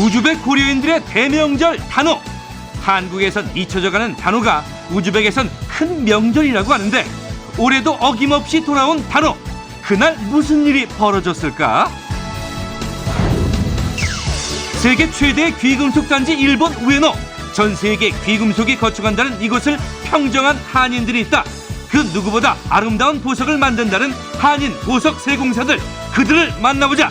우즈벡 고려인들의 대명절 단오. 한국에선 잊혀져가는 단오가 우즈벡에선 큰 명절이라고 하는데 올해도 어김없이 돌아온 단오. 그날 무슨 일이 벌어졌을까? 세계 최대의 귀금속 단지 일본 우에노. 전 세계 귀금속이 거쳐간다는 이곳을 평정한 한인들이 있다. 그 누구보다 아름다운 보석을 만든다는 한인 보석 세공사들, 그들을 만나보자.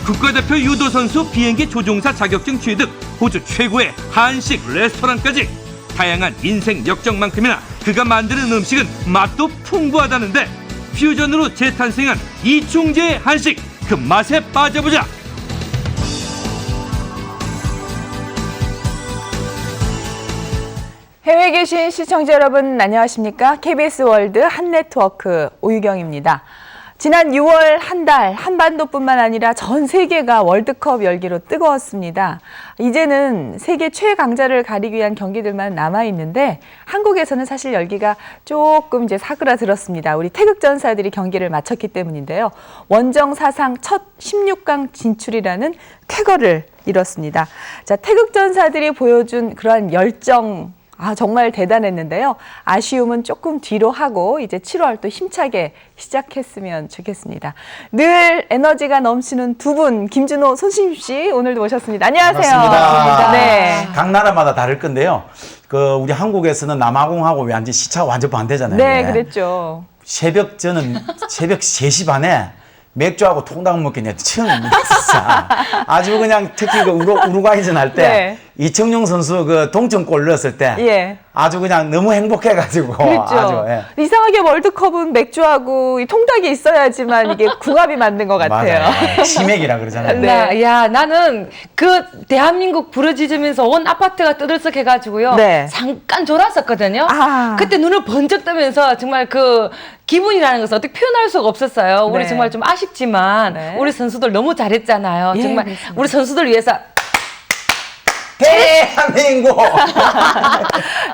국가대표 유도 선수, 비행기 조종사 자격증 취득, 호주 최고의 한식 레스토랑까지 다양한 인생 역정만큼이나 그가 만드는 음식은 맛도 풍부하다는데 퓨전으로 재탄생한 이충재의 한식, 그 맛에 빠져보자. 해외에 계신 시청자 여러분 안녕하십니까? KBS 월드 한네트워크 오유경입니다. 지난 6월 한 달 한반도뿐만 아니라 전 세계가 월드컵 열기로 뜨거웠습니다. 이제는 세계 최강자를 가리기 위한 경기들만 남아있는데 한국에서는 사실 열기가 조금 이제 사그라들었습니다. 우리 태극전사들이 경기를 마쳤기 때문인데요. 원정 사상 첫 16강 진출이라는 쾌거를 이뤘습니다. 자, 태극전사들이 보여준 그러한 열정, 정말 대단했는데요. 아쉬움은 조금 뒤로 하고 이제 7월 또 힘차게 시작했으면 좋겠습니다. 늘 에너지가 넘치는 두 분, 김준호, 손신입 씨 오늘도 모셨습니다. 안녕하세요. 반갑습니다. 네. 각 나라마다 다를 건데요. 우리 한국에서는 남아공하고 완전 시차가 완전 반대잖아요. 네, 그랬죠. 저는 새벽 3시 반에 맥주하고 통닭 먹겠냐 처음입니다, 진짜. 아주 그냥 특히 그 우루과이전 할 때 네. 이청용 선수 그 동점골 넣었을 때 예. 아주 그냥 너무 행복해가지고 그랬죠. 아주 이상하게 월드컵은 맥주하고 이 통닭이 있어야지만 이게 궁합이 맞는 것 같아요. 맞아요. 치맥이라 그러잖아요. 네. 나는 그 대한민국 부러지면서 온 아파트가 떠들썩해가지고요. 네. 잠깐 졸았었거든요. 그때 눈을 번쩍 뜨면서 정말 그 기분이라는 것을 어떻게 표현할 수가 없었어요. 우리 네. 정말 좀 아쉽지만 네. 우리 선수들 너무 잘했잖아요. 예, 정말 그렇습니다. 우리 선수들 위해서 대한민국!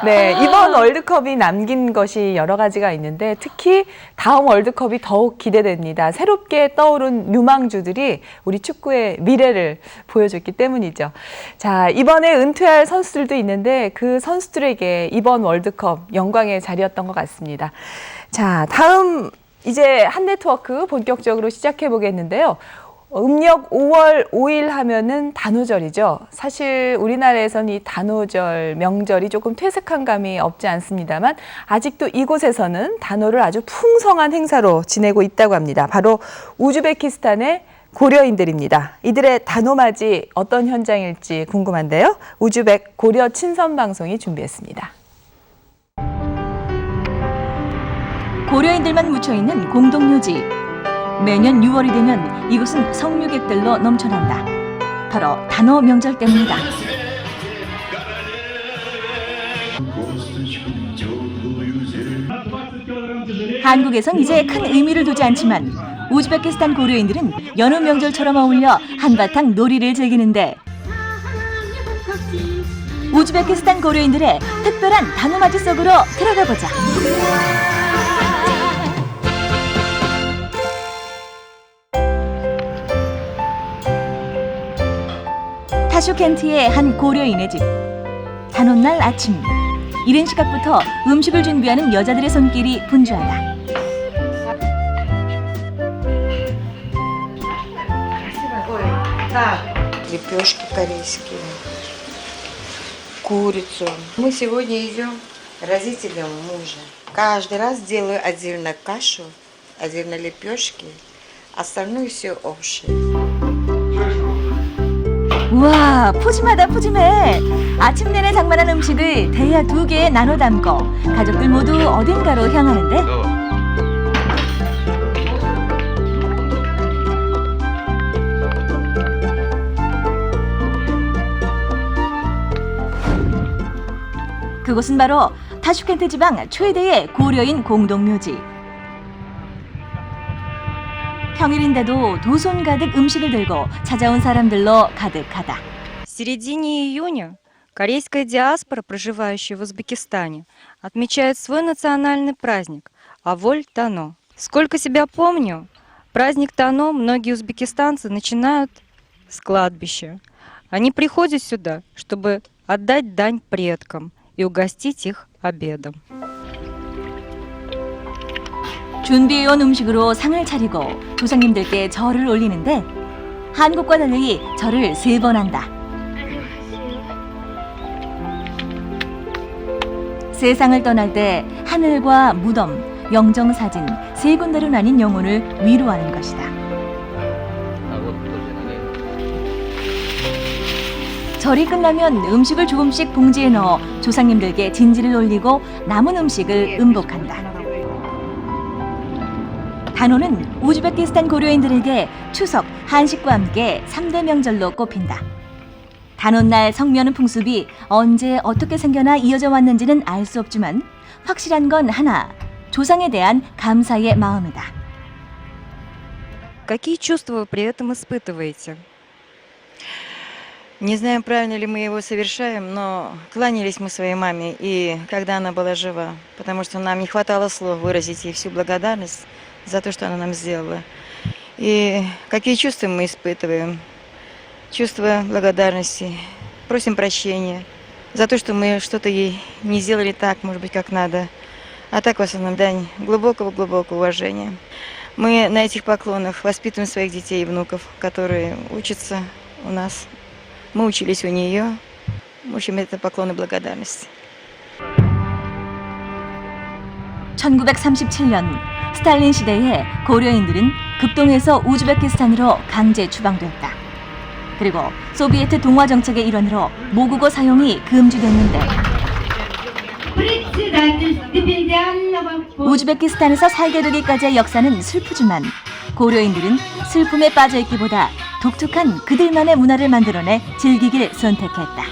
네, 이번 월드컵이 남긴 것이 여러 가지가 있는데 특히 다음 월드컵이 더욱 기대됩니다. 새롭게 떠오른 유망주들이 우리 축구의 미래를 보여줬기 때문이죠. 자, 이번에 은퇴할 선수들도 있는데 그 선수들에게 이번 월드컵 영광의 자리였던 것 같습니다. 자, 다음 이제 한네트워크 본격적으로 시작해 보겠는데요. 음력 5월 5일 하면은 단오절이죠. 사실 우리나라에서는 이 단오절, 명절이 조금 퇴색한 감이 없지 않습니다만 아직도 이곳에서는 단오를 아주 풍성한 행사로 지내고 있다고 합니다. 바로 우즈베키스탄의 고려인들입니다. 이들의 단오맞이 어떤 현장일지 궁금한데요. 우즈벡 고려 친선 방송이 준비했습니다. 고려인들만 묻혀있는 공동묘지. 매년 6월이 되면 이곳은 성묘객들로 넘쳐난다. 바로 단오 명절 때문이다. 한국에선 이제 큰 의미를 두지 않지만 우즈베키스탄 고려인들은 여느 명절처럼 어울려 한바탕 놀이를 즐기는데 우즈베키스탄 고려인들의 특별한 단오맞이 속으로 들어가 보자. 타슈켄트의 한 고려인의 집. 단오날 아침, 이른 시각부터 음식을 준비하는 여자들의 손길이 분주하다. Лепешки корейские, курицу. Мы сегодня идем родителям мужа. Каждый раз делаю отдельно кашу, отдельно лепешки, остальное все общее. 우와, 푸짐하다 푸짐해. 아침 내내 장만한 음식을 대야 2개에 나눠 담고 가족들 모두 어딘가로 향하는데 그곳은 바로 타슈켄트 지방 최대의 고려인 공동묘지. 평일인데도 두 손 가득 음식을 들고 찾아온 사람들로 가득하다. В середине июня корейская диаспора, проживающая в Узбекистане, отмечает свой национальный праздник – Аволь Тано. Сколько себя помню, праздник Тано многие узбекистанцы начинают с кладбища. Они приходят сюда, чтобы отдать дань предкам и угостить их обедом. 준비해온 음식으로 상을 차리고 조상님들께 절을 올리는데 한국과 달리 절을 3번 한다. 세상을 떠날 때 하늘과 무덤, 영정사진 3군데로 나뉜 영혼을 위로하는 것이다. 절이 끝나면 음식을 조금씩 봉지에 넣어 조상님들께 진지를 올리고 남은 음식을 음복한다. 단오는 우즈베키스탄 고려인들에게 추석, 한식과 함께 3대 명절로 꼽힌다. 단오날 성묘하는 풍습이 언제 어떻게 생겨나 이어져 왔는지는 알 수 없지만 확실한 건 하나, 조상에 대한 감사의 마음이다. Какие чувства вы при этом испытываете? Не знаем, правильно ли мы его совершаем, но кланялись мы своей маме, и когда она была жива, потому что нам не хватало слов выразить ей всю благодарность за то, что она нам сделала. И какие чувства мы испытываем? Чувство благодарности. Просим прощения за то, что мы что-то ей не сделали так, может быть, как надо. А так, в основном, дань глубокого-глубокого уважения. Мы на этих поклонах воспитываем своих детей и внуков, которые учатся у нас. Мы учились у нее. В общем, это поклоны благодарности. 1937년 스탈린 시대에 고려인들은 급동에서 우즈베키스탄으로 강제 추방됐다. 그리고 소비에트 동화 정책의 일환으로 모국어 사용이 금지됐는데 우즈베키스탄에서 살게 되기까지의 역사는 슬프지만 고려인들은 슬픔에 빠져있기보다 독특한 그들만의 문화를 만들어내 즐기길 선택했다.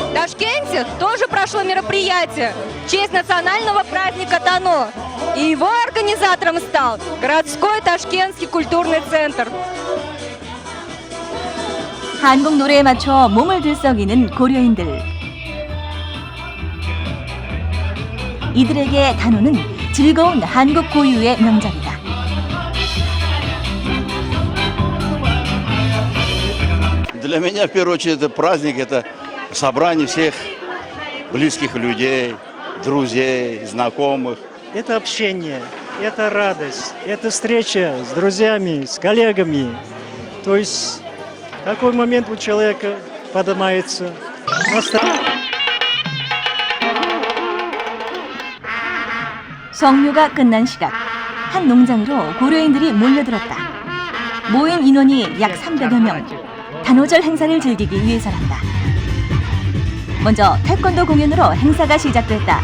В Ташкенте тоже прошло мероприятие в честь национального праздника Тано. И его организатором стал городской Ташкентский культурный центр. 한국 노래에 맞춰 몸을 들썩이는 고려인들. 이들에게 단오는 즐거운 한국 고유의 명절이다. Для меня, в первую очередь, это праздник, это собрание всех близких людей, друзей, знакомых. Это общение, это радость, это встреча с друзьями, с коллегами. То есть такой момент у человека поднимается настроение. 성묘가 끝난 시각, 한 농장으로 고려인들이 몰려들었다. 모인 인원이 약 300여 명. 단오절 행사를 즐기기 위해서란다. 먼저 태권도 공연으로 행사가 시작됐다.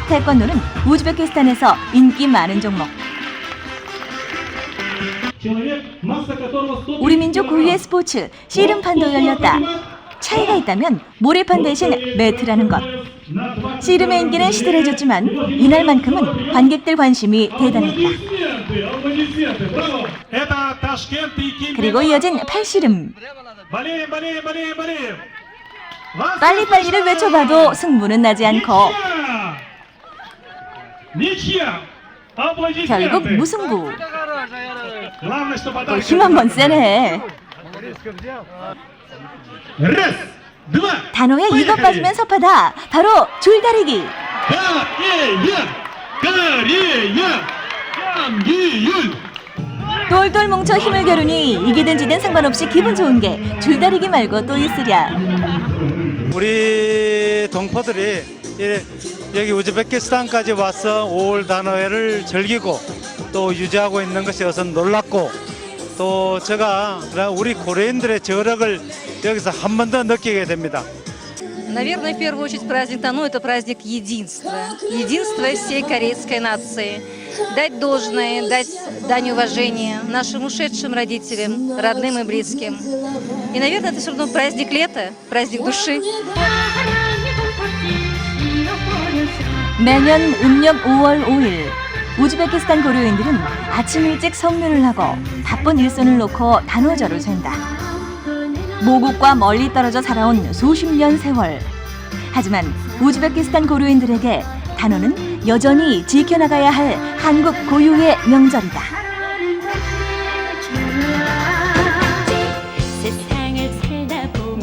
태권도는 우즈베키스탄에서 인기 많은 종목. 우리 민족 고유의 스포츠 씨름판도 열렸다. 차이가 있다면 모래판 대신 매트라는 것. 씨름의 인기는 시들해졌지만 이날만큼은 관객들 관심이 대단했다. 그리고 이어진 팔씨름. 빨리빨리를 외쳐봐도 승부는 나지 않고 결국 무승부. 힘 한번 세네. 단오에 이것 빠지면 섭하다. 바로 줄다리기. 똘똘 뭉쳐 힘을 겨루니 이기든 지든 상관없이 기분 좋은 게 줄다리기 말고 또 있으랴. 우리 동포들이 여기 우즈베키스탄까지 와서 5월 단오회를 즐기고 또 유지하고 있는 것이 우선 놀랍고 또 제가 우리 고려인들의 저력을 여기서 한 번 더 느끼게 됩니다. Наверное, в первую очередь праздник Тану – это праздник единства. Единства всей корейской нации. Дать должное, дать дань уважения нашим ушедшим родителям, родным и близким. И, наверное, это все равно праздник лета, праздник души. 매년 음력 5월 5일 우즈베키스탄 고려인들은 아침 일찍 성묘를 하고 바쁜 일손을 놓고 단오절을 샌다. 모국과 멀리 떨어져 살아온 수십 년 세월. 하지만 우즈베키스탄 고려인들에게 단오는 여전히 지켜나가야 할 한국 고유의 명절이다.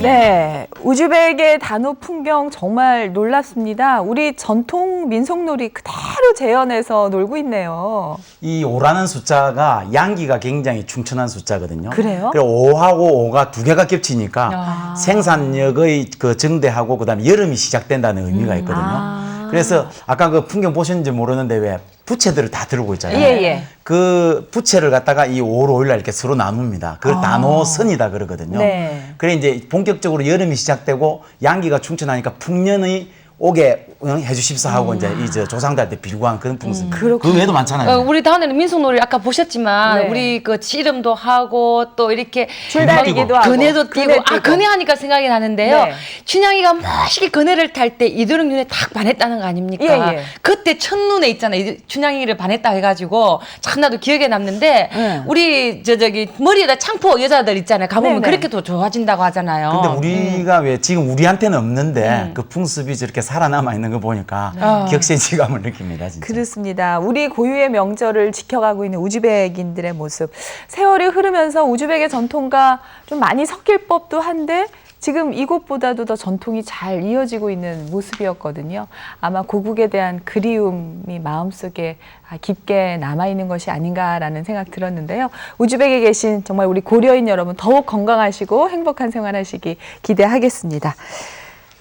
네, 우즈벡의 단오 풍경 정말 놀랍습니다. 우리 전통 민속놀이 그대로 재현해서 놀고 있네요. 이 5라는 숫자가 양기가 굉장히 충천한 숫자거든요. 그래요? 그리고 5하고 5가 두 개가 겹치니까 생산력의 그 증대하고 그다음에 여름이 시작된다는 의미가 있거든요. 그래서 아까 그 풍경 보셨는지 모르는데 왜 부채들을 다 들고 있잖아요. 예. 그 부채를 갖다가 이 5월 5일날 이렇게 서로 나눕니다. 그걸 단오선이다 그러거든요. 네. 그래 이제 본격적으로 여름이 시작되고 양기가 충천하니까 풍년의 오게 해주십사 하고 이제 이 조상들한테 빌고한 그런 풍습. 그 외에도 많잖아요. 우리 다음에는 민속놀이 아까 보셨지만 네. 우리 그 씨름도 하고 또 이렇게 줄다리기도 하고 그네도 뛰고 그네 하니까 생각이 나는데요. 네. 춘향이가 멋있게 그네를 탈 때 이도령 눈에 딱 반했다는 거 아닙니까? 예. 그때 첫눈에 있잖아요. 춘향이를 반했다 해가지고 참 나도 기억에 남는데 네. 우리 저기 머리에다 창포 여자들 있잖아요. 가보면 네네. 그렇게 더 좋아진다고 하잖아요. 근데 우리가 왜 지금 우리한테는 없는데 그 풍습이 저렇게 살아남아 있는 거 보니까 격세지감을 느낍니다. 진짜. 그렇습니다. 우리 고유의 명절을 지켜가고 있는 우즈벡인들의 모습. 세월이 흐르면서 우즈벡의 전통과 좀 많이 섞일 법도 한데 지금 이곳보다도 더 전통이 잘 이어지고 있는 모습이었거든요. 아마 고국에 대한 그리움이 마음속에 깊게 남아있는 것이 아닌가라는 생각 들었는데요. 우즈벡에 계신 정말 우리 고려인 여러분 더욱 건강하시고 행복한 생활하시기 기대하겠습니다.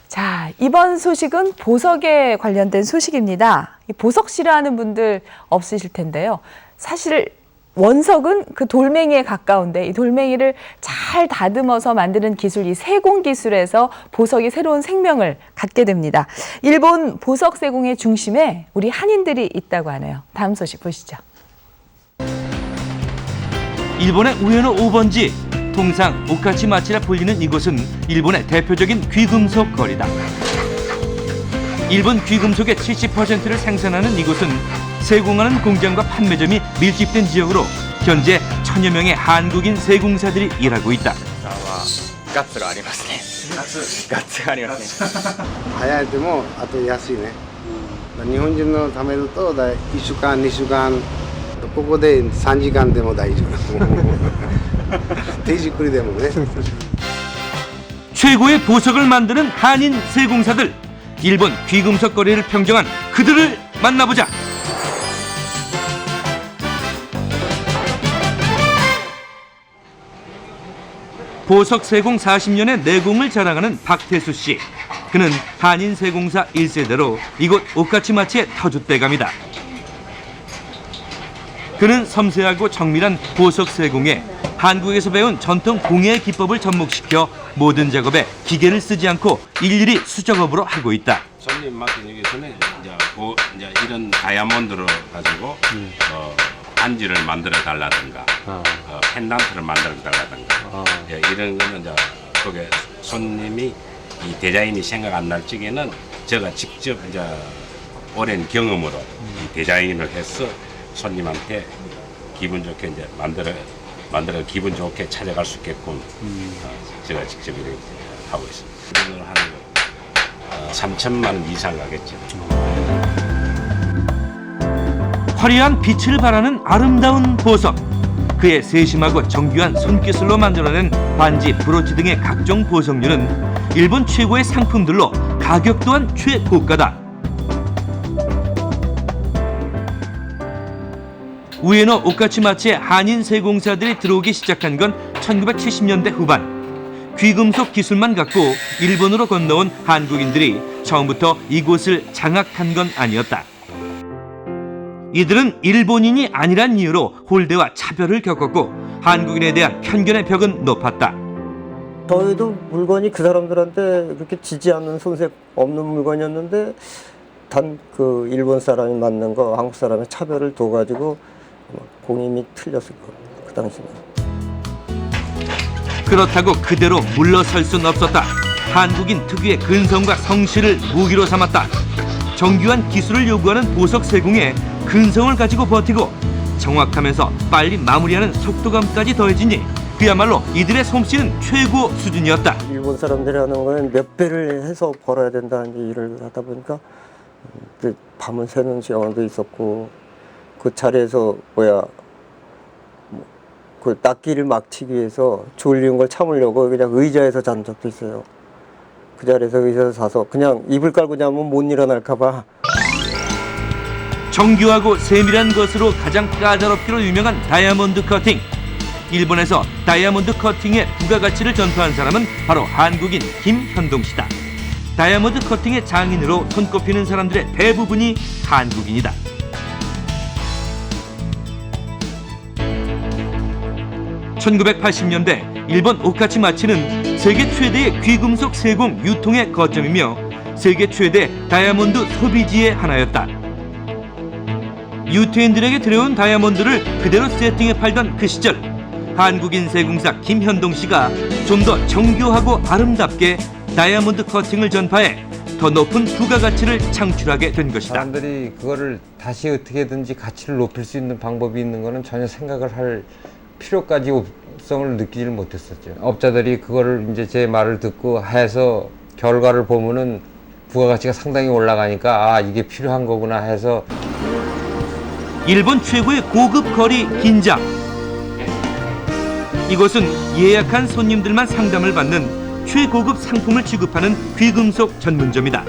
자, 이번 소식은 보석에 관련된 소식입니다. 이 보석 싫어하는 분들 없으실 텐데요. 사실 원석은 그 돌멩이에 가까운데 이 돌멩이를 잘 다듬어서 만드는 기술, 이 세공 기술에서 보석이 새로운 생명을 갖게 됩니다. 일본 보석 세공의 중심에 우리 한인들이 있다고 하네요. 다음 소식 보시죠. 일본의 우에노 5번지, 통상 오카치마치라 불리는 이곳은 일본의 대표적인 귀금속 거리다. 일본 귀금속의 70%를 생산하는 이곳은 세공하는 공장과 판매점이 밀집된 지역으로 현재 1000여 명의 한국인 세공사들이 일하고 있다. ガッツがありますね。ガッツがありますね。早いでもあと安いね。日本人のためると1週間2週間ここで3時間でも大丈夫。手作りでもね。 최고의 보석을 만드는 한인 세공사들, 일본 귀금속 거리를 평정한 그들을 만나보자. 보석 세공 40년의 내공을 자랑하는 박태수 씨. 그는 한인 세공사 1세대로 이곳 오카치마치의 터줏대감이다. 그는 섬세하고 정밀한 보석 세공에 한국에서 배운 전통 공예 기법을 접목시켜 모든 작업에 기계를 쓰지 않고 일일이 수작업으로 하고 있다. 손님 맡기기 위해서는 이제 이런 다이아몬드를 가지고 반지를 만들어 달라든가 펜던트를 만들어 달라든가 이런 거는 이제 그게 손님이 이 디자인이 생각 안 날 적에는 제가 직접 이제 오랜 경험으로 이 디자인을 해서 손님한테 기분 좋게 이제 만들어 기분 좋게 찾아갈 수 있게끔 제가 직접 이렇게 하고 있습니다. 오늘 한 3천만 원 이상 가겠죠. 화려한 빛을 발하는 아름다운 보석. 그의 세심하고 정교한 손기술로 만들어낸 반지, 브로치 등의 각종 보석류는 일본 최고의 상품들로 가격 또한 최고가다. 우에노 오카치마치의 한인 세공사들이 들어오기 시작한 건 1970년대 후반. 귀금속 기술만 갖고 일본으로 건너온 한국인들이 처음부터 이곳을 장악한 건 아니었다. 이들은 일본인이 아니란 이유로 홀대와 차별을 겪었고 한국인에 대한 편견의 벽은 높았다. 저희도 물건이 그 사람들한테 그렇게 지지 않는 손색 없는 물건이었는데 단 그 일본 사람이 맞는 거 한국 사람의 차별을 둬가지고 공임이 틀렸을 거예요. 그 당시는. 그렇다고 그대로 물러설 순 없었다. 한국인 특유의 근성과 성실을 무기로 삼았다. 정교한 기술을 요구하는 보석 세공에 근성을 가지고 버티고 정확하면서 빨리 마무리하는 속도감까지 더해지니 그야말로 이들의 솜씨는 최고 수준이었다. 일본 사람들이 하는 거는 몇 배를 해서 벌어야 된다는 일을 하다 보니까 밤을 새는 경우도 있었고 그 자리에서 그 낫기를 막치기 위해서 졸린 걸 참으려고 그냥 의자에서 잔 적도 있어요. 그 자리에서 의자에서 자서 그냥 이불 깔고 자면 못 일어날까 봐. 정교하고 세밀한 것으로 가장 까다롭기로 유명한 다이아몬드 커팅. 일본에서 다이아몬드 커팅의 부가가치를 전파한 사람은 바로 한국인 김현동 씨다. 다이아몬드 커팅의 장인으로 손꼽히는 사람들의 대부분이 한국인이다. (1980년대) 일본 오카치마치는 세계 최대의 귀금속 세공 유통의 거점이며 세계 최대 다이아몬드 소비지의 하나였다. 유태인들에게 들여온 다이아몬드를 그대로 세팅해 팔던 그 시절, 한국인 세공사 김현동 씨가 좀 더 정교하고 아름답게 다이아몬드 커팅을 전파해 더 높은 부가가치를 창출하게 된 것이다. 사람들이 그거를 다시 어떻게든지 가치를 높일 수 있는 방법이 있는 거는 전혀 생각을 할 필요까지 없성을 느끼질 못했었죠. 업자들이 그거를 이제 제 말을 듣고 해서 결과를 보면은 부가가치가 상당히 올라가니까 아, 이게 필요한 거구나 해서. 일본 최고의 고급 거리 긴장. 이곳은 예약한 손님들만 상담을 받는 최고급 상품을 취급하는 귀금속 전문점이다.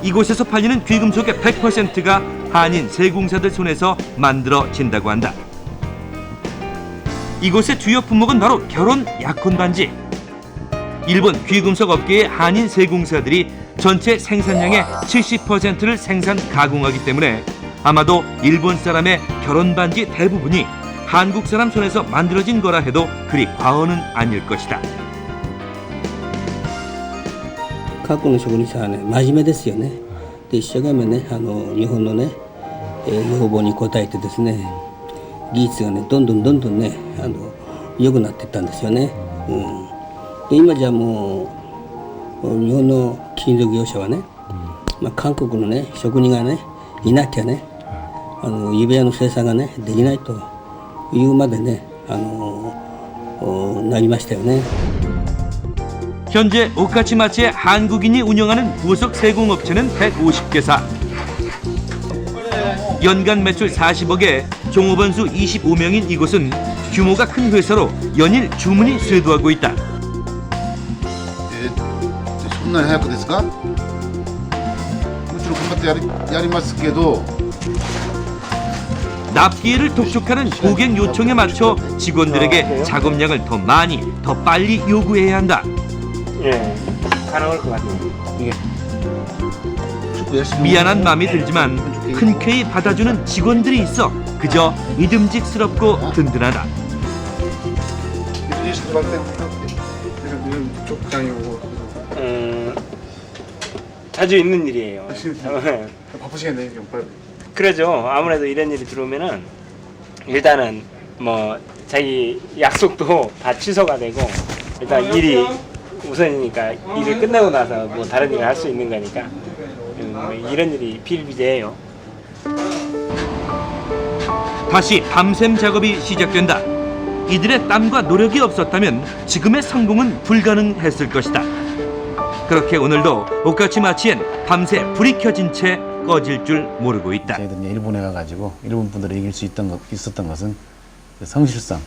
이곳에서 팔리는 귀금속의 100%가 한인 세공사들 손에서 만들어진다고 한다. 이곳의 주요 품목은 바로 결혼 약혼 반지. 일본 귀금속 업계의 한인 세공사들이 전체 생산량의 70%를 생산 가공하기 때문에 아마도 일본 사람의 결혼 반지 대부분이 한국 사람 손에서 만들어진 거라 해도 그리 과언은 아닐 것이다. 過去の職人さんはね、真面目ですよね。で、一生懸命ね、日本のね、要望に応えてですね、技術がね、どんどんね、良くなっていったんですよね。で、今じゃもう、日本の金属業者はね、韓国のね、職人がね、いなきゃね、指輪の生産がね、できないというまでね、なりましたよね。 현재 오카치마치의 한국인이 운영하는 부속 세공업체는 150개사. 연간 매출 40억에 종업원 수 25명인 이곳은 규모가 큰 회사로 연일 주문이 쇄도하고 있다. そんなに早くですか? もちろん頑張ってやりますけど 납기를 독촉하는 고객 요청에 맞춰 직원들에게 작업량을 더 많이, 더 빨리 요구해야 한다. 예, 가능할 것 같아요. 이게 미안한 마음이 들지만 흔쾌히 받아주는 직원들이 있어 그저 믿음직스럽고 든든하다. 자주 있는 일이에요. 바쁘시겠네요. 그러죠. 아무래도 이런 일이 들어오면은 일단은 뭐 자기 약속도 다 취소가 되고 일단 일이 우선이니까 일을 끝나고 나서 뭐 다른 일을 할 수 있는 거니까 이런 일이 비일비재해요. 다시 밤샘 작업이 시작된다. 이들의 땀과 노력이 없었다면 지금의 성공은 불가능했을 것이다. 그렇게 오늘도 오카치마치엔 밤새 불이 켜진 채 꺼질 줄 모르고 있다. 저희들이 일본에 가가지고 일본 분들을 이길 수 있었던 것은 그 성실성,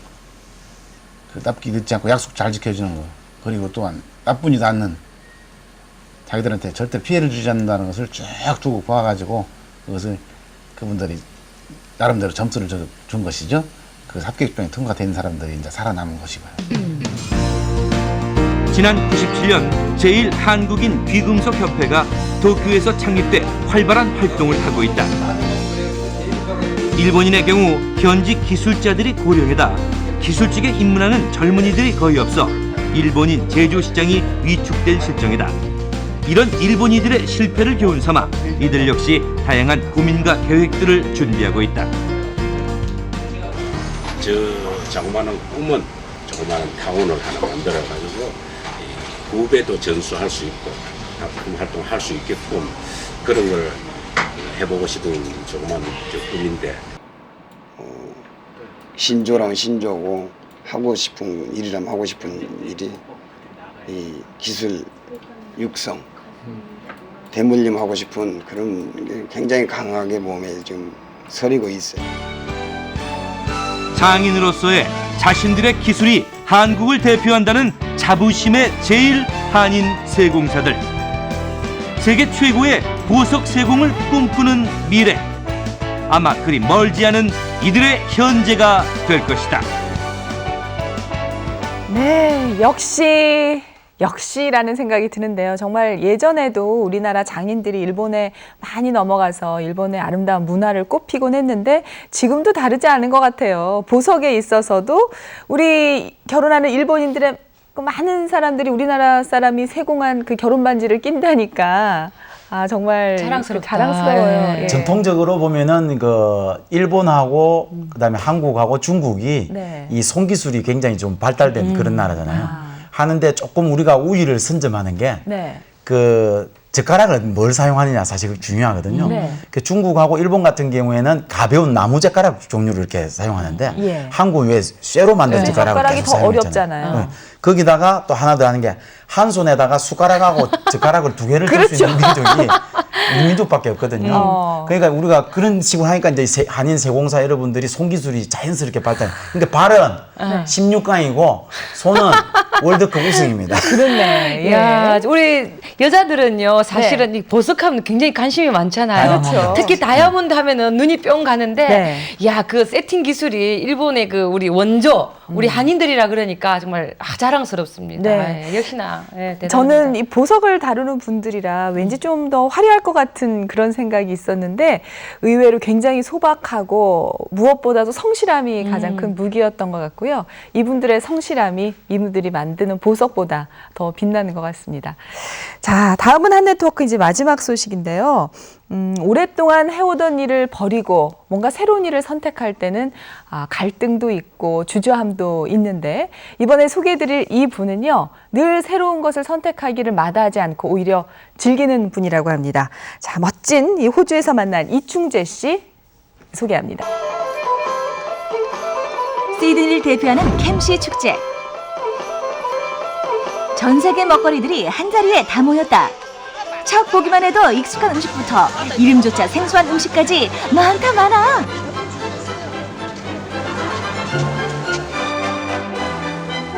그 납기 늦지 않고 약속 잘 지켜주는 거, 그리고 또한 나쁘지도 않는 자기들한테 절대 피해를 주지 않는다는 것을 쭉 두고 봐가지고 그것을 그분들이 나름대로 점수를 준 것이죠. 그 합격병에 통과된 사람들이 이제 살아남은 것이고요. 지난 97년 제1한국인 귀금속협회가 도쿄에서 창립돼 활발한 활동을 하고 있다. 일본인의 경우 현지 기술자들이 고령이다. 기술직에 입문하는 젊은이들이 거의 없어 일본인 제조시장이 위축될 실정이다. 이런 일본인들의 실패를 교훈 삼아 이들 역시 다양한 고민과 계획들을 준비하고 있다. 저 자그마한 꿈은 조그마한 타운을 하나 만들어가지고 후배도 전수할 수 있고 활동할 수 있게끔 그런 걸 해보고 싶은 조그만 꿈인데 신조랑 신조고 하고 싶은 일이라면 하고 싶은 일이 이 기술 육성 대물림하고 싶은 그런 게 굉장히 강하게 몸에 좀 서리고 있어요. 장인으로서의 자신들의 기술이 한국을 대표한다는 자부심의 제일 한인 세공사들. 세계 최고의 보석 세공을 꿈꾸는 미래. 아마 그리 멀지 않은 이들의 현재가 될 것이다. 네, 역시라는 생각이 드는데요. 정말 예전에도 우리나라 장인들이 일본에 많이 넘어가서 일본의 아름다운 문화를 꽃피곤 했는데 지금도 다르지 않은 것 같아요. 보석에 있어서도 우리 결혼하는 일본인들의 그 많은 사람들이 우리나라 사람이 세공한 그 결혼 반지를 낀다니까 정말 자랑스러워요. 예. 전통적으로 보면은 그 일본하고 그다음에 한국하고 중국이 네. 이 손기술이 굉장히 좀 발달된 그런 나라잖아요. 하는데 조금 우리가 우위를 선점하는 게 그 젓가락을 뭘 사용하느냐 사실 중요하거든요. 그 중국하고 일본 같은 경우에는 가벼운 나무 젓가락 종류를 이렇게 사용하는데 한국은 왜 쇠로 만든 젓가락을 계속 더 사용했잖아요. 어렵잖아요. 거기다가 또 하나 더 하는 게 한 손에다가 숟가락하고 젓가락을 두 개를 들 수 있는 민족이 우리 민족밖에 없거든요. 그러니까 우리가 그런 식으로 하니까 이제 한인 세공사 여러분들이 손기술이 자연스럽게 발달. 근데 발은 16강이고 손은 월드컵 우승입니다. 그렇네. 야, 우리 여자들은요, 사실은 이 보석하면 굉장히 관심이 많잖아요. 그렇죠. 특히 다이아몬드 하면은 눈이 뿅 가는데, 야, 그 세팅 기술이 일본의 그 우리 원조, 우리 한인들이라 그러니까 정말 자랑스럽습니다. 네. 역시나 대단합니다. 저는 이 보석을 다루는 분들이라 왠지 좀 더 화려할 것 같은 그런 생각이 있었는데 의외로 굉장히 소박하고 무엇보다도 성실함이 가장 큰 무기였던 것 같고요. 이분들의 성실함이 이분들이 만드는 보석보다 더 빛나는 것 같습니다. 자, 다음은 한 네트워크 이제 마지막 소식인데요. 오랫동안 해오던 일을 버리고 뭔가 새로운 일을 선택할 때는 갈등도 있고 주저함도 있는데 이번에 소개해드릴 이 분은요. 늘 새로운 것을 선택하기를 마다하지 않고 오히려 즐기는 분이라고 합니다. 자, 멋진 이 호주에서 만난 이충재 씨 소개합니다. 시드니를 대표하는 캠시 축제. 전 세계 먹거리들이 한자리에 다 모였다. 첫 보기만 해도 익숙한 음식부터 이름조차 생소한 음식까지 많아.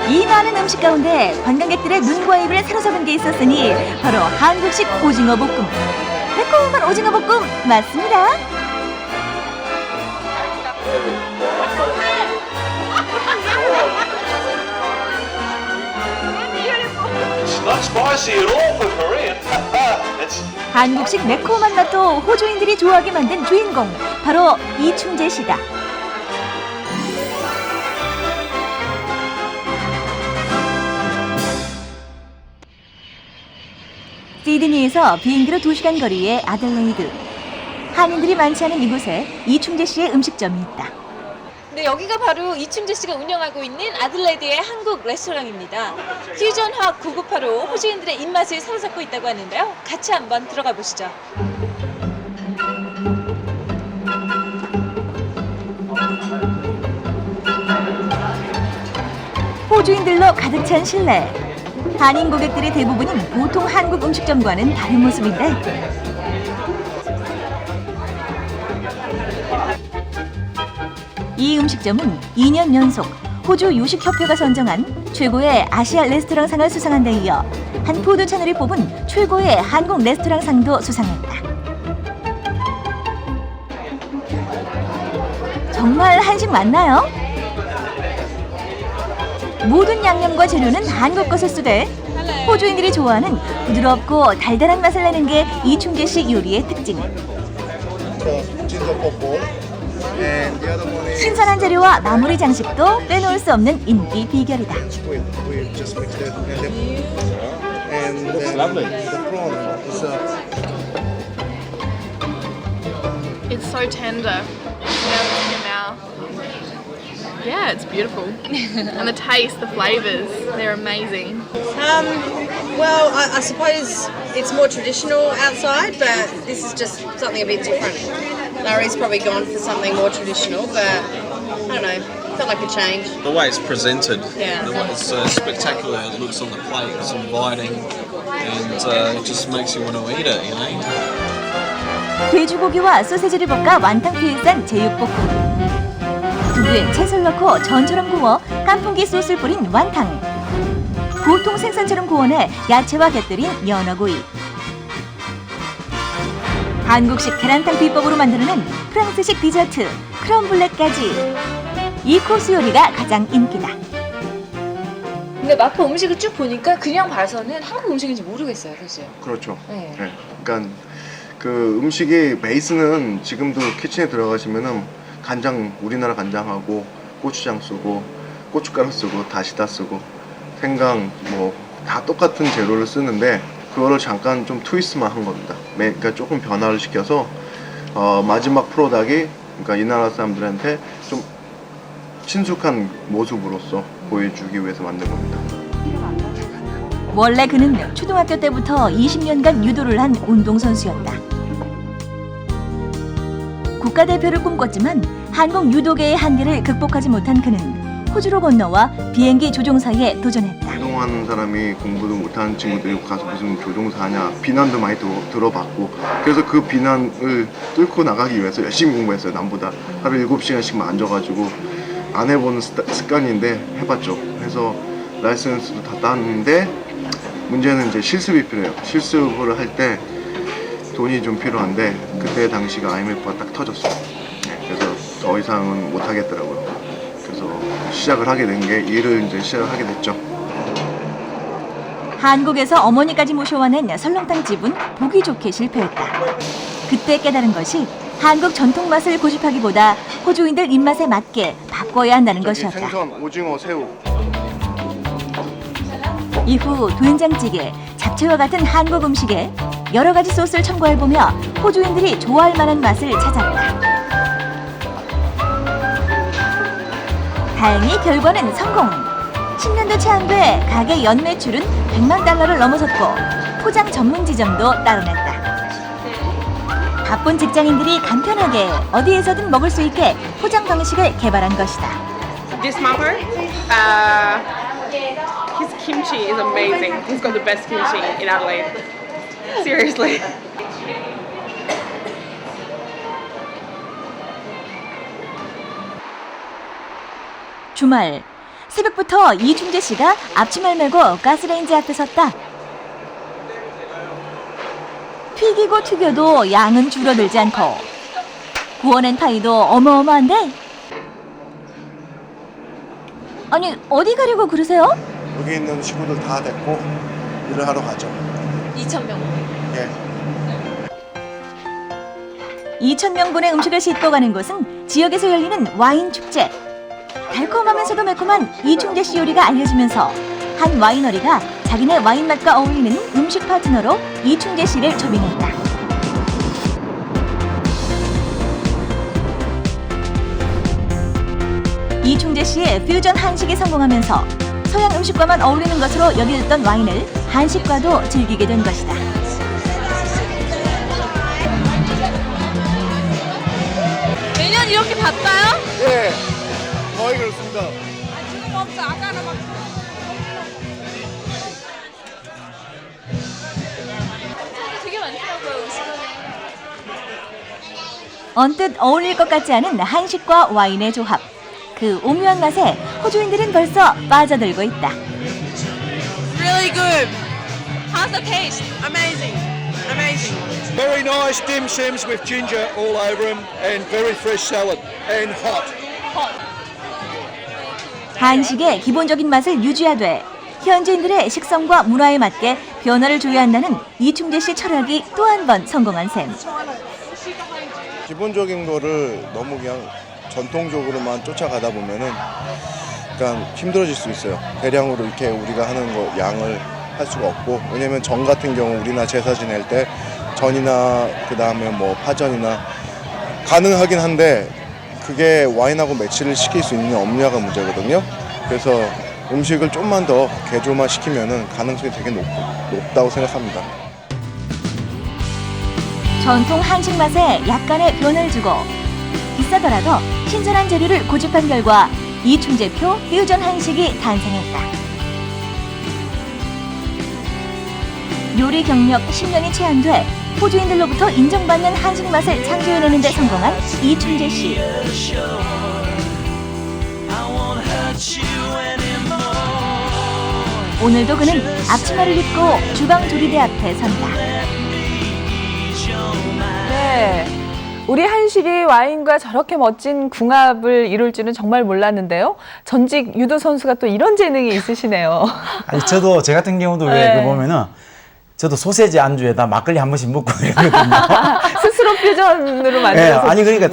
이 많은 음식 가운데 관광객들의 눈과 입을 사로잡은 게 있었으니 바로 한국식 오징어 볶음. 매콤한 오징어 볶음 맞습니다. 한국식 매콤한 맛도 호주인들이 좋아하게 만든 주인공 바로 이충재 씨다. 시드니에서 비행기로 2시간 거리의 아들레이드. 한인들이 많지 않은 이곳에 이충재 씨의 음식점이 있다. 네, 여기가 바로 이충재 씨가 운영하고 있는 아들레이드의 한국 레스토랑입니다. 퓨전화 9985 호주인들의 입맛을 사로잡고 있다고 하는데요. 같이 한번 들어가 보시죠. 호주인들로 가득 찬 실내. 한인 고객들의 대부분은 보통 한국 음식점과는 다른 모습인데 이 음식점은 2년 연속 호주 요식협회가 선정한 최고의 아시아 레스토랑 상을 수상한 데 이어 한 푸드 채널이 뽑은 최고의 한국 레스토랑 상도 수상했다. 정말 한식 맞나요? 모든 양념과 재료는 한국 것을 쓰되 호주인들이 좋아하는 부드럽고 달달한 맛을 내는 게 이충재식 요리의 특징. 신선한 재료와 마무리 장식도 빼놓을 수 없는 인기 비결이다. It's so tender. Yeah, it's beautiful. And the taste, the flavours, they're amazing. Well, I suppose it's more traditional outside, but this is just something a bit different. Larry's probably gone for something more traditional, but I don't know, felt like a change. The way it's presented, Yeah. the way it's spectacular, it looks on the plate, it's inviting. and it just makes you want to eat it, you know. 돼지고기와 소세지를 볶아 완탕피에 싼 제육볶음. 두부에 채소를 넣고 전처럼 구워 깐풍기 소스를 뿌린 완탕. 보통 생선처럼 구워내 야채와 곁들인 연어구이. 한국식 계란탕 비법으로 만드는 프랑스식 디저트 크럼블레까지. 이 코스 요리가 가장 인기다. 근데 마포 음식을 쭉 보니까 그냥 봐서는 한국 음식인지 모르겠어요, 사실. 그렇죠. 네. 네. 그러니까 그 음식의 베이스는 지금도 키친에 들어가시면은 간장, 우리나라 간장하고 고추장 쓰고 고춧가루 쓰고 다시다 쓰고 생강 뭐 다 똑같은 재료를 쓰는데 그거를 잠깐 좀 트위스트만 한 겁니다. 그러니까 조금 변화를 시켜서 마지막 프로덕이 그러니까 이 나라 사람들한테 좀 친숙한 모습으로서 보여주기 위해서 만든 겁니다. 원래 그는 초등학교 때부터 20년간 유도를 한 운동선수였다. 국가대표를 꿈꿨지만 한국 유도계의 한계를 극복하지 못한 그는 호주로 건너와 비행기 조종사에 도전했다. 유동하는 사람이 공부도 못하는 친구들이 가서 무슨 조종사 하냐 비난도 많이 들어봤고 그래서 그 비난을 뚫고 나가기 위해서 열심히 공부했어요. 남보다 하루에 7시간씩만 앉아가지고 안 해보는 습관인데 해봤죠. 그래서 라이선스도 다 땄는데 문제는 이제 실습이 필요해요. 실습을 할 때 돈이 좀 필요한데 그때 당시가 IMF가 딱 터졌어요. 그래서 더 이상은 못 하겠더라고요. 그래서 시작을 하게 된 게 일을 이제 시작을 하게 됐죠. 한국에서 어머니까지 모셔와낸 설렁탕 집은 보기 좋게 실패했다. 그때 깨달은 것이 한국 전통 맛을 고집하기보다 호주인들 입맛에 맞게 바꿔야 한다는 것이었다. 생선, 오징어, 새우. 이후 된장찌개, 잡채와 같은 한국 음식에 여러 가지 소스를 첨가해보며 호주인들이 좋아할 만한 맛을 찾았다. 다행히 결과는 성공. 10년도 채 안 돼 가게 연매출은 100만 달러를 넘어섰고 포장 전문 지점도 따로냈다. 바쁜 직장인들이 간편하게 어디에서든 먹을 수 있게 포장 방식을 개발한 것이다. This mapper, his kimchi is amazing. He's got the best kimchi in Adelaide. Seriously. 주말 새벽부터 이충재 씨가 앞치마를 메고 가스레인지 앞에 섰다. 튀기고 튀겨도 양은 줄어들지 않고 구워낸 파이도 어마어마한데? 아니 어디 가려고 그러세요? 여기 있는 식구들 다 됐고 일을 하러 가죠. 2,000명. 예. 2,000명분의 음식을 싣고 가는 곳은 지역에서 열리는 와인 축제. 달콤하면서도 매콤한 이충재 씨 요리가 알려지면서 한 와이너리가 자기네 와인 맛과 어울리는 음식 파트너로 이충재 씨를 초빙했다. 이충재 씨의 퓨전 한식에 성공하면서 서양 음식과만 어울리는 것으로 여겨졌던 와인을 한식과도 즐기게 된 것이다. 매년 이렇게 바빠요? 예. 거의 그렇습니다. 지금 먹자. 아까는 막. 되게 많더라고요, 음식은. 언뜻 어울릴 것 같지 않은 한식과 와인의 조합. 그 오묘한 맛에 호주인들은 벌써 빠져들고 있다. Really good. How's the taste? Amazing. Amazing. Very nice dim sims with ginger all over them and very fresh salad and hot. 한식의 기본적인 맛을 유지하되 현지인들의 식성과 문화에 맞게 변화를 줘야 한다는 이충재 씨 철학이 또 한 번 성공한 셈. 기본적인 거를 너무 그냥 전통적으로만 쫓아가다 보면은 약간 힘들어질 수 있어요. 대량으로 이렇게 우리가 하는 거 양을 할 수가 없고 왜냐면 전 같은 경우 우리나 제사 지낼 때 전이나 그 다음에 뭐 파전이나 가능하긴 한데 그게 와인하고 매치를 시킬 수 있느냐 없느냐가 문제거든요. 그래서 음식을 좀만 더 개조만 시키면은 가능성이 되게 높다고 생각합니다. 전통 한식 맛에 약간의 변화를 주고 비싸더라도 신선한 재료를 고집한 결과 이충재표 퓨전 한식이 탄생했다. 요리 경력 10년이 제한돼 호주인들로부터 인정받는 한식 맛을 창조해내는 데 성공한 이춘재 씨. 오늘도 그는 앞치마를 입고 주방 조리대 앞에 선다. 네. 우리 한식이 와인과 저렇게 멋진 궁합을 이룰 줄은 정말 몰랐는데요. 전직 유도 선수가 또 이런 재능이 있으시네요. 아니 저도 제 같은 경우도 왜 그 보면은 저도 소세지 안주에다 막걸리 한 번씩 먹고 이러거든요. 스스로 퓨전으로 만들어서. 아니 그러니까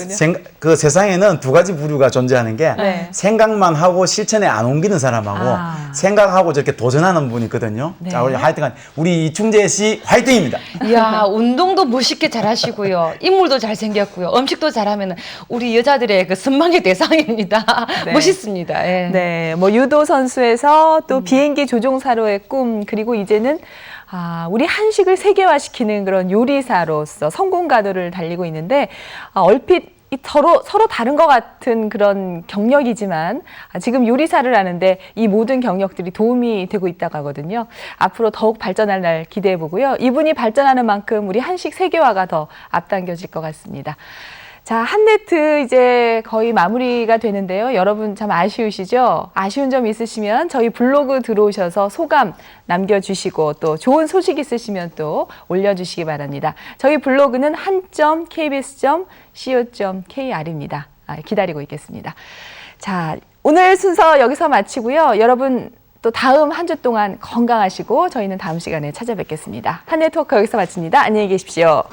그 세상에는 두 가지 부류가 존재하는 게 생각만 하고 실천에 안 옮기는 사람하고 생각하고 저렇게 도전하는 분이 있거든요. 자, 우리 하여튼 우리 이충재 씨 화이팅입니다. 이야, 운동도 멋있게 잘하시고요. 인물도 잘생겼고요. 음식도 잘하면 우리 여자들의 그 선망의 대상입니다. 네. 멋있습니다. 예. 네, 뭐 유도 선수에서 또 비행기 조종사로의 꿈, 그리고 이제는 우리 한식을 세계화시키는 그런 요리사로서 성공 가도를 달리고 있는데 얼핏 서로 다른 것 같은 그런 경력이지만 지금 요리사를 하는데 이 모든 경력들이 도움이 되고 있다고 하거든요. 앞으로 더욱 발전할 날 기대해 보고요. 이분이 발전하는 만큼 우리 한식 세계화가 더 앞당겨질 것 같습니다. 자, 한네트 이제 거의 마무리가 되는데요. 여러분 참 아쉬우시죠? 아쉬운 점 있으시면 저희 블로그 들어오셔서 소감 남겨주시고 또 좋은 소식 있으시면 또 올려주시기 바랍니다. 저희 블로그는 han.kbs.co.kr입니다. 기다리고 있겠습니다. 자, 오늘 순서 여기서 마치고요. 여러분 또 다음 한 주 동안 건강하시고 저희는 다음 시간에 찾아뵙겠습니다. 한네트워크 여기서 마칩니다. 안녕히 계십시오.